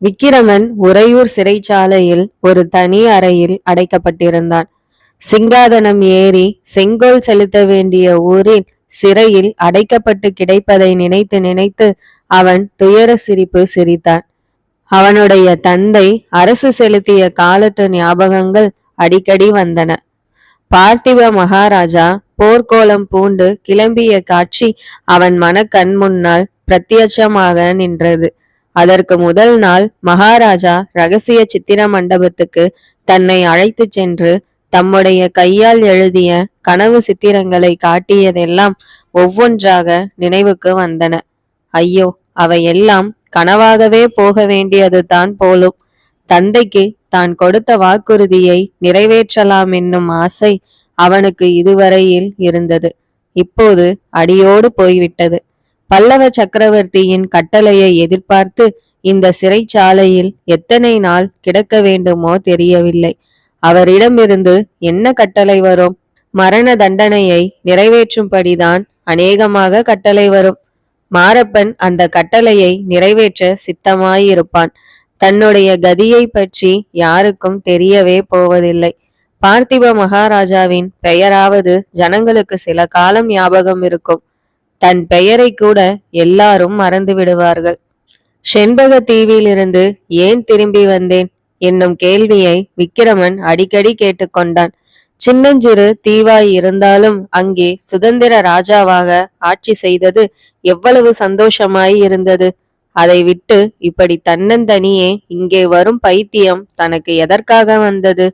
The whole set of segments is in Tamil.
விக்கிரமன் உறையூர் சிறைச்சாலையில் ஒரு தனி அறையில் அடைக்கப்பட்டிருந்தான். சிங்காதனம் ஏறி செங்கோல் செலுத்த வேண்டிய ஊரில் சிறையில் அடைக்கப்பட்டு கிடைப்பதை நினைத்து நினைத்து அவன் துயர சிரிப்பு சிரித்தான். அவனுடைய தந்தை அரசு செலுத்திய காலத்து ஞாபகங்கள் அடிக்கடி வந்தன. பார்த்திப மகாராஜா போர்க்கோலம் பூண்டு கிளம்பிய காட்சி அவன் மனக்கண் முன்னால் பிரத்யட்சமாக நின்றது. அதற்கு முதல் நாள் மகாராஜா ரகசிய சித்திர மண்டபத்துக்கு தன்னை அழைத்து சென்று தம்முடைய கையால் எழுதிய கனவு சித்திரங்களை காட்டியதெல்லாம் ஒவ்வொன்றாக நினைவுக்கு வந்தன. ஐயோ, அவையெல்லாம் கனவாகவே போக வேண்டியது தான் போலும். தந்தைக்கு தான் கொடுத்த வாக்குறுதியை நிறைவேற்றலாம் என்னும் ஆசை அவனுக்கு இதுவரையில் இருந்தது. இப்போது அடியோடு போய்விட்டது. பல்லவ சக்கரவர்த்தியின் கட்டளையை எதிர்பார்த்து இந்த சிறைச்சாலையில் எத்தனை நாள் கிடக்க வேண்டுமோ தெரியவில்லை. அவரிடமிருந்து என்ன கட்டளை வரும்? மரண தண்டனையை நிறைவேற்றும்படிதான் அநேகமாக கட்டளை வரும். மாரப்பன் அந்த கட்டளையை நிறைவேற்ற சித்தமாயிருப்பான். தன்னுடைய கதியை பற்றி யாருக்கும் தெரியவே போவதில்லை. பார்த்திப மகாராஜாவின் பெயராவது ஜனங்களுக்கு சில காலம் ஞாபகம் இருக்கும். தன் பெயரை கூட எல்லாரும் மறந்து விடுவார்கள். செண்பக தீவிலிருந்து ஏன் திரும்பி வந்தேன் என்னும் கேள்வியை விக்கிரமன் அடிக்கடி கேட்டுக்கொண்டான். சின்னஞ்சிறு தீவாய் இருந்தாலும் அங்கே சுதந்திர ராஜாவாக ஆட்சி செய்தது எவ்வளவு சந்தோஷமாய் இருந்தது. அதை விட்டு இப்படி தன்னந்தனியே இங்கே வரும் பைத்தியம் தனக்கு எதற்காக வந்தது?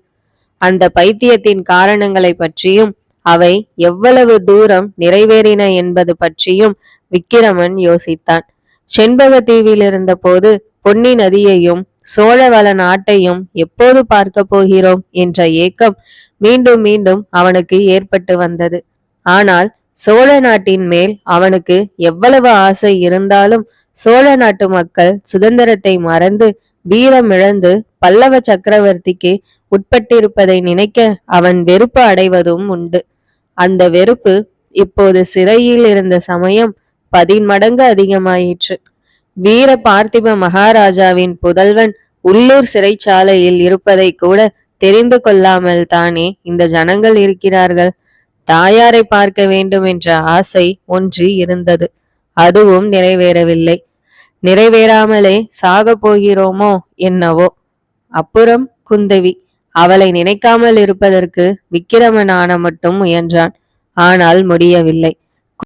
அந்த பைத்தியத்தின் காரணங்களை பற்றியும் அவை எவ்வளவு தூரம் நிறைவேறின என்பது பற்றியும் விக்கிரமன் யோசித்தான். செண்பக தீவில் இருந்த போது பொன்னி நதியையும் சோழவள நாட்டையும் எப்போது பார்க்க போகிறோம் என்ற ஏக்கம் மீண்டும் மீண்டும் அவனுக்கு ஏற்பட்டு வந்தது. ஆனால் சோழ நாட்டின் மேல் அவனுக்கு எவ்வளவு ஆசை இருந்தாலும் சோழ நாட்டு மக்கள் சுதந்திரத்தை மறந்து வீரம் இழந்து பல்லவ சக்கரவர்த்திக்கு உட்பட்டிருப்பதை நினைக்க அவன் வெறுப்பு அடைவதும் உண்டு. அந்த வெறுப்பு இப்போது சிறையில் இருந்த சமயம் 10 மடங்கு அதிகமாயிற்று. வீர பார்த்திப மகாராஜாவின் புதல்வன் உள்ளூர் சிறைச்சாலையில் இருப்பதை கூட தெரிந்து கொள்ளாமல் தானே இந்த ஜனங்கள் இருக்கிறார்கள். தாயாரை பார்க்க வேண்டும் என்ற ஆசை ஒன்று இருந்தது. அதுவும் நிறைவேறவில்லை. நிறைவேறாமலே சாக போகிறோமோ என்னவோ. அப்புறம் குந்தவி, அவளை நினைக்காமல் இருப்பதற்கு விக்கிரமனான மட்டும் முயன்றான். ஆனால் முடியவில்லை.